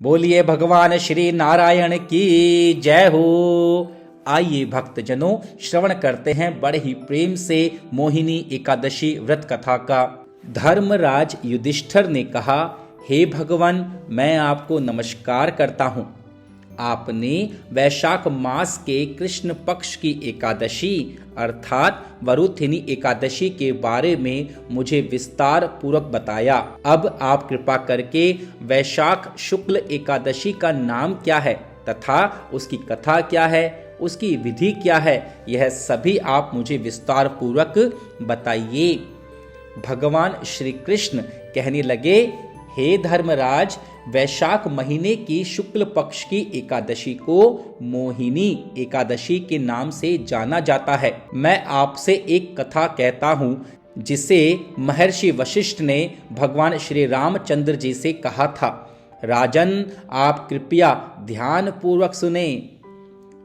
बोलिए भगवान श्री नारायण की जय हो। आइए भक्तजनों, श्रवण करते हैं बड़े ही प्रेम से मोहिनी एकादशी व्रत कथा का। धर्मराज युधिष्ठिर ने कहा, हे भगवान, मैं आपको नमस्कार करता हूँ। आपने वैशाख मास के कृष्ण पक्ष की एकादशी अर्थात वरुथिनी एकादशी के बारे में मुझे विस्तार पूर्वक बताया। अब आप कृपा करके वैशाख शुक्ल एकादशी का नाम क्या है तथा उसकी कथा क्या है, उसकी विधि क्या है, यह सभी आप मुझे विस्तार पूर्वक बताइए। भगवान श्री कृष्ण कहने लगे, हे धर्मराज, वैशाख महीने की शुक्ल पक्ष की एकादशी को मोहिनी एकादशी के नाम से जाना जाता है। मैं आपसे एक कथा कहता हूँ जिसे महर्षि वशिष्ठ ने भगवान श्री रामचंद्र जी से कहा था। राजन, आप कृपया ध्यान पूर्वक सुने।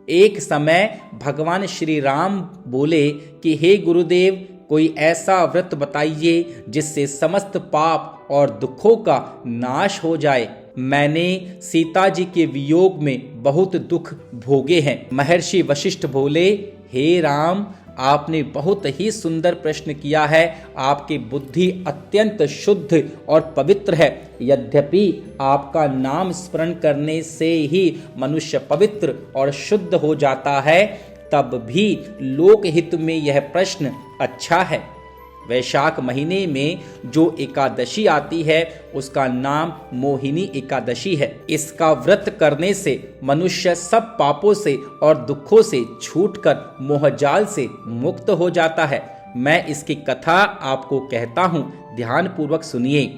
एक समय भगवान श्री राम बोले कि हे गुरुदेव, कोई ऐसा व्रत बताइए जिससे समस्त पाप और दुखों का नाश हो जाए। मैंने सीता जी के वियोग में बहुत दुख भोगे हैं। महर्षि वशिष्ठ बोले, हे राम, आपने बहुत ही सुंदर प्रश्न किया है। आपकी बुद्धि अत्यंत शुद्ध और पवित्र है। यद्यपि आपका नाम स्मरण करने से ही मनुष्य पवित्र और शुद्ध हो जाता है, तब भी लोकहित में यह प्रश्न अच्छा है। वैशाख महीने में जो एकादशी आती है उसका नाम मोहिनी एकादशी है। इसका व्रत करने से मनुष्य सब पापों से और दुखों से छूटकर मोहजाल से मुक्त हो जाता है। मैं इसकी कथा आपको कहता हूँ, ध्यान पूर्वक सुनिए।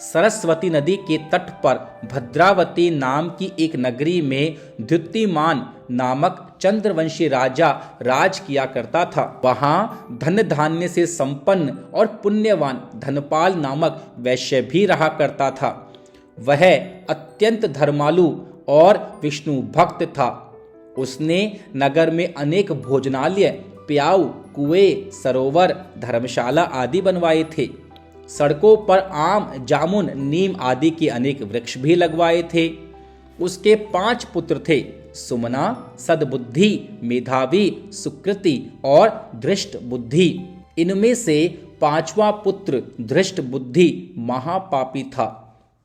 सरस्वती नदी के तट पर भद्रावती नाम की एक नगरी में द्युतिमान नामक चंद्रवंशी राजा राज किया करता था। वहां धन धान्य से संपन्न और पुण्यवान धनपाल नामक वैश्य भी रहा करता था। वह अत्यंत धर्मालु और विष्णु भक्त था। उसने नगर में अनेक भोजनालय, प्याऊ, कुएं, सरोवर, धर्मशाला आदि बनवाए थे। सड़कों पर आम, जामुन, नीम आदि के अनेक वृक्ष भी लगवाए थे। उसके 5 पुत्र थे, सुमना, सद्बुद्धि, मेधावी, सुकृति और धृष्ट बुद्धि। इनमें से 5वां पुत्र धृष्ट बुद्धि महापापी था।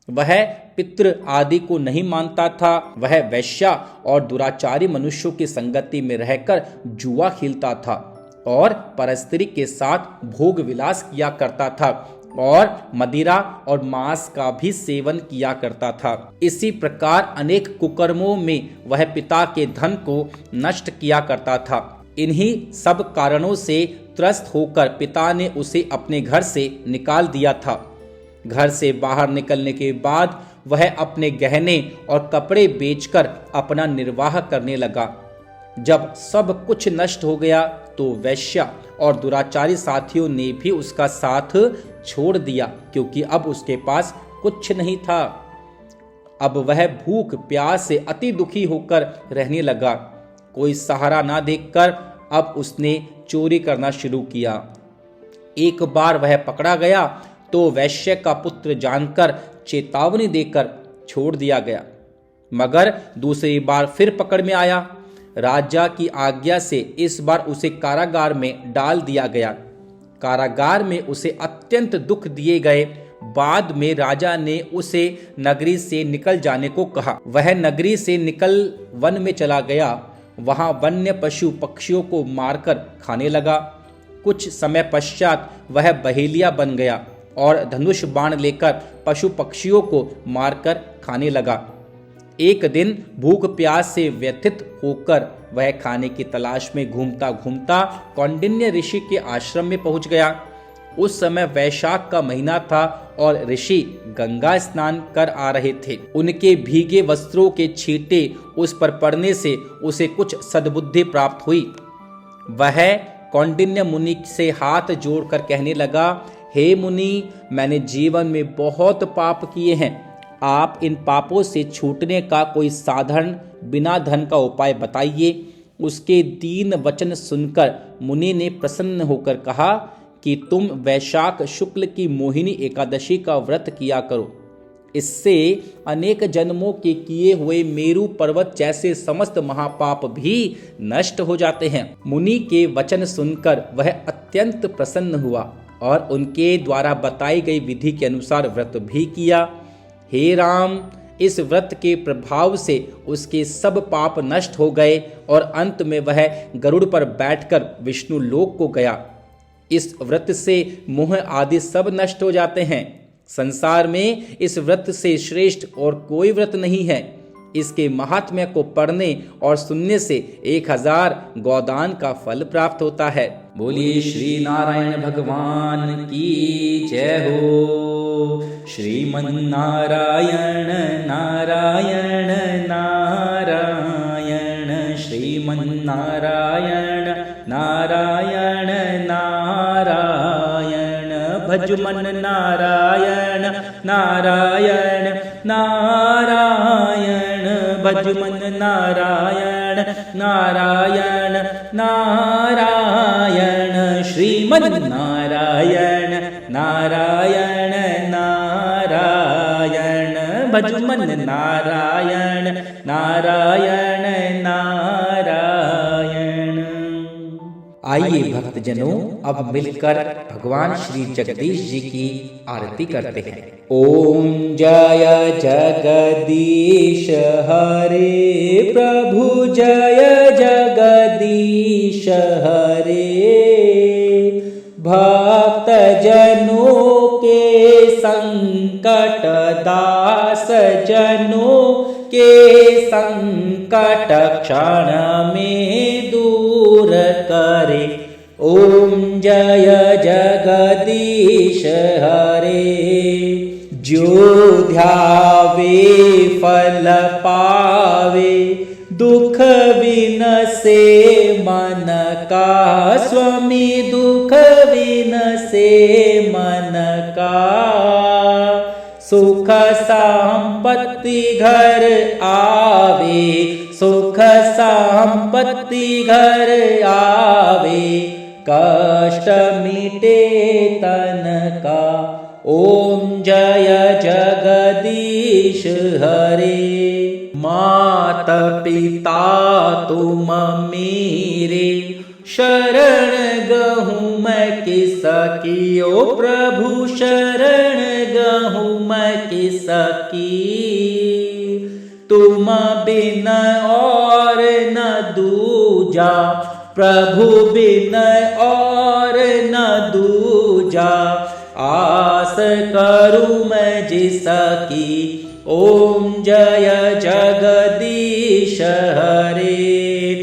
वह पितृ आदि को नहीं मानता था। वह वैश्या और दुराचारी मनुष्यों की संगति में रहकर जुआ खेलता था और परस्त्री के साथ भोग विलास किया करता था और मदिरा और मांस का भी सेवन किया करता था। इसी प्रकार अनेक कुकर्मों में वह पिता के धन को नष्ट किया करता था। इन्हीं सब कारणों से त्रस्त होकर पिता ने उसे अपने घर से निकाल दिया था। घर से बाहर निकलने के बाद वह अपने गहने और कपड़े बेचकर अपना निर्वाह करने लगा। जब सब कुछ नष्ट हो गया तो वैश्या और दुराचारी साथियों ने भी उसका साथ छोड़ दिया, क्योंकि अब उसके पास कुछ नहीं था। अब वह भूख प्यास से अति दुखी होकर रहने लगा। कोई सहारा ना देखकर अब उसने चोरी करना शुरू किया। एक बार वह पकड़ा गया तो वैश्य का पुत्र जानकर चेतावनी देकर छोड़ दिया गया, मगर दूसरी बार फिर पकड़ में आया। राजा की आज्ञा से इस बार उसे कारागार में डाल दिया गया। कारागार में उसे अत्यंत दुख दिए गए। बाद में राजा ने उसे नगरी से निकल जाने को कहा। वह नगरी से निकल वन में चला गया। वहां वन्य पशु पक्षियों को मारकर खाने लगा। कुछ समय पश्चात वह बहेलिया बन गया और धनुष बाण लेकर पशु पक्षियों को मारकर खाने लगा। एक दिन भूख प्यास से व्यथित होकर वह खाने की तलाश में घूमता घूमता कौंडिन्य ऋषि के आश्रम में पहुंच गया। उस समय वैशाख का महीना था और ऋषि गंगा स्नान कर आ रहे थे। उनके भीगे वस्त्रों के छींटे उस पर पड़ने से उसे कुछ सद्बुद्धि प्राप्त हुई। वह कौंडिन्य मुनि से हाथ जोड़कर कहने लगा, हे मुनि, मैंने जीवन में बहुत पाप किए हैं। आप इन पापों से छूटने का कोई साधारण बिना धन का उपाय बताइए। उसके दीन वचन सुनकर मुनि ने प्रसन्न होकर कहा कि तुम वैशाख शुक्ल की मोहिनी एकादशी का व्रत किया करो। इससे अनेक जन्मों के किए हुए मेरु पर्वत जैसे समस्त महापाप भी नष्ट हो जाते हैं। मुनि के वचन सुनकर वह अत्यंत प्रसन्न हुआ और उनके द्वारा बताई गई विधि के अनुसार व्रत भी किया। हे राम, इस व्रत के प्रभाव से उसके सब पाप नष्ट हो गए और अंत में वह गरुड़ पर बैठकर विष्णु लोक को गया। इस व्रत से मोह आदि सब नष्ट हो जाते हैं। संसार में इस व्रत से श्रेष्ठ और कोई व्रत नहीं है। इसके महात्म्य को पढ़ने और सुनने से 1000 गोदान का फल प्राप्त होता है। बोलिए श्री नारायण भगवान की जय हो। श्रीमन्नारायण नारायण नारायण, श्रीमन्नारायण नारायण नारायण, भजमन नारायण नारायण नारायण, भजमन नारायण नारायण नारायण, श्रीमन्नारायण नारायण नारायण, भजमन नारायण नारायण नारायण। आइए भक्तजनों, अब मिलकर भगवान श्री जगदीश जी की आरती करते हैं। ओम जय जगदीश हरे प्रभु, जय जगदीश हरे। भक्त जनों के संकट, दास जनों के संकट क्षण में दूर करे। ओम जय जगदीश हरे। जो ध्यावे फल पावे, दुख विनसे मन का स्वामी, दुख विनसे मन का। सुख संपत्ति घर आवे, सुख संपत्ति घर आवे, कष्ट मिटे तन का। ओम जय जगदीश हरे। मात पिता तुम मेरे, शरण गहूँ मैं किसकी। ओ प्रभु शरण गहूँ मैं किसकी। तुम बिन और न दूजा, प्रभु बिन और न दूजा। आस करूँ मैं जिसकी। ओम जय जगदीश हरे।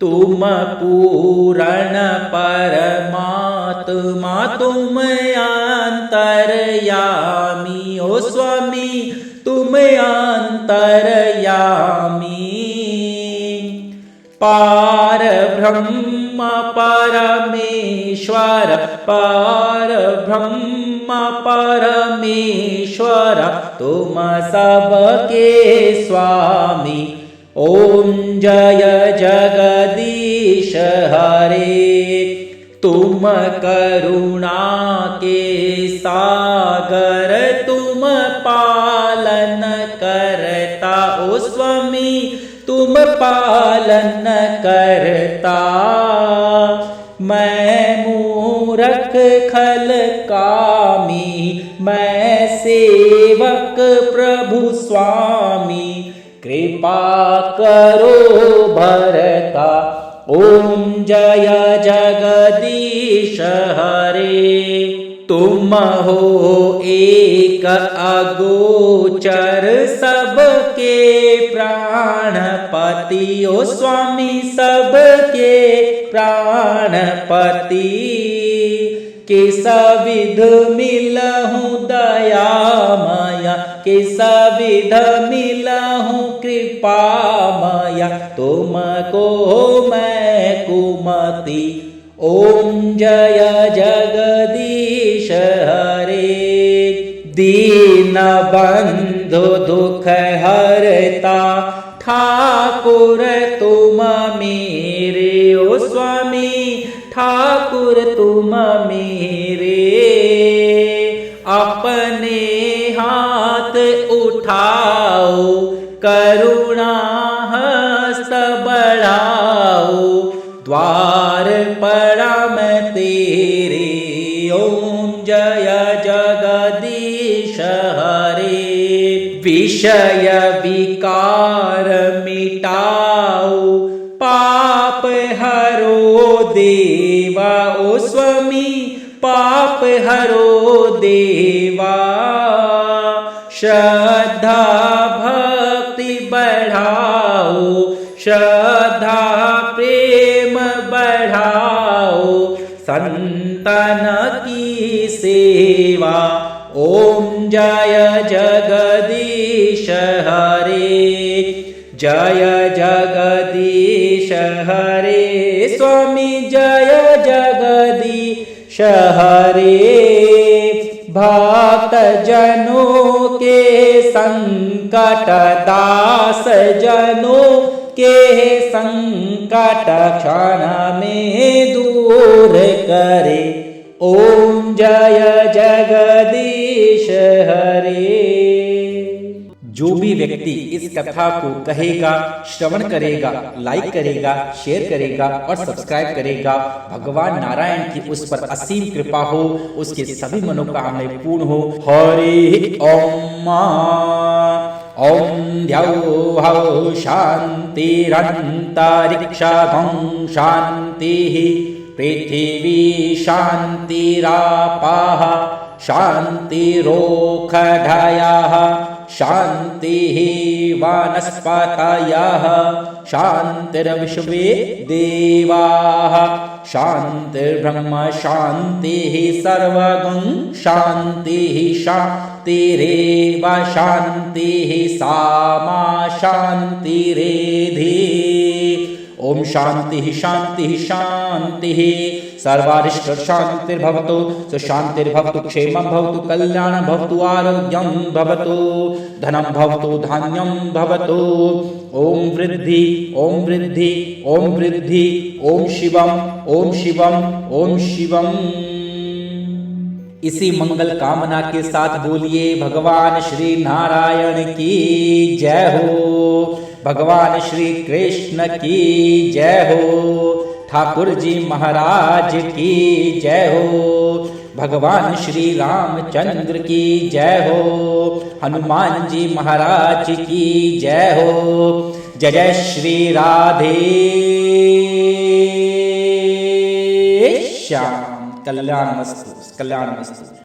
तुम पूर्ण परमात्मा, तुम अंतर्यामी। ओ स्वामी तुम अंतर्यामी। पार ब्रह्म परमेश्वर, पार ब्रह्म परमेश्वर, तुम सबके स्वामी। ओम जय जगदीश हरे। तुम करुणा के सागर, तुम पालन करता। ओ स्वामी तुम पालन करता। मैं मूरख खल कामी, मैं सेवक प्रभु स्वामी। कृपा करो भरता। ओम जय जगदीश हरे। तुम हो एक अगोचर, सबके प्राणपति। ओ स्वामी सबके प्राणपति। किस विध मिलहूँ दयामया, किस विध मिलहूँ कृपामया। तुमको मैं कुमति। ओम जय जगदीश हरे। दीन बंधु दुख हरता, ठाकुर तुम मेरे। ओ स्वामी ठाकुर तुम मेरे। अपने हाथ करुणा हस्त बढ़ाओ, द्वार पड़ा मैं तेरे। ओम जय जगदीश हरे। विषय विकार मिटाओ, पाप हरो देवा। ओ स्वामी पाप हरो देवा। श्रद्धा भक्ति बढ़ाओ, श्रद्धा प्रेम बढ़ाओ, संतन की सेवा। ओम जय जगदीश हरे। जय जगदीश हरे। स्वामी जय जगदीश हरे। भक्त जनों के संकट, दास जनों के संकट क्षण में दूर करे। ओम जय जगदीश हरे। जो भी व्यक्ति इस कथा को कहेगा, श्रवण करेगा, लाइक करेगा, शेयर करेगा और सब्सक्राइब करेगा, भगवान नारायण की उस पर असीम कृपा हो, उसके सभी मनोकामनाएं पूर्ण हो। हरि ओम। ओम द्यौः हौ शान्तिरन्तरिक्षं शान्तिः, पृथिवी शान्तिरापः शान्तिरोषधयः, शान्तिः वनस्पतयः, शान्तिर्विश्वे देवाः, शान्तिर्ब्रह्म शान्तिः सर्वगं शान्तिः, शान्तिरेव शान्तिः सामा शान्तिरेधि। ओम शांति शांति शांति। सर्वारिष्ट शांतिर्भवतु, सुशांतिर्भवतु, क्षेमं भवतु, कल्याणं भवतु, आरोग्यं भवतु, धनं भवतु, धान्यं भवतु। ओम वृद्धि, ओम वृद्धि, ओम वृद्धि। ओम शिवम, ओम शिवम, ओम शिवम। इसी मंगल कामना के साथ बोलिए भगवान श्री नारायण की जय हो, भगवान श्री कृष्ण की जय हो, ठाकुर जी महाराज की जय हो, भगवान श्री रामचंद्र की जय हो, हनुमान जी महाराज की जय हो। जय जय श्री राधे श्याम। कल्याणमस्तु, कल्याणमस्तु।